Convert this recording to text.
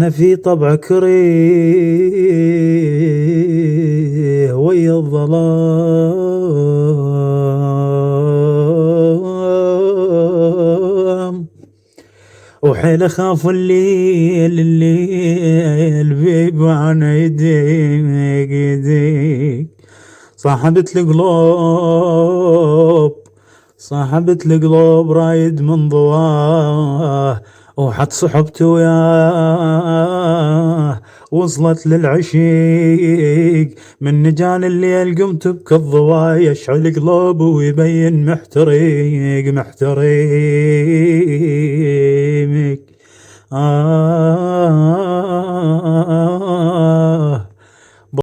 أنا في طبع كريه ويا الظلام، وحيل أخاف الليل بيبان يديك صاحبة القلوب رايد من ضواه، وحد صحبته وياه وصلت للعشيق، من نجال الليل قمت بك الضواء يشعل قلوبه ويبين محتريمك.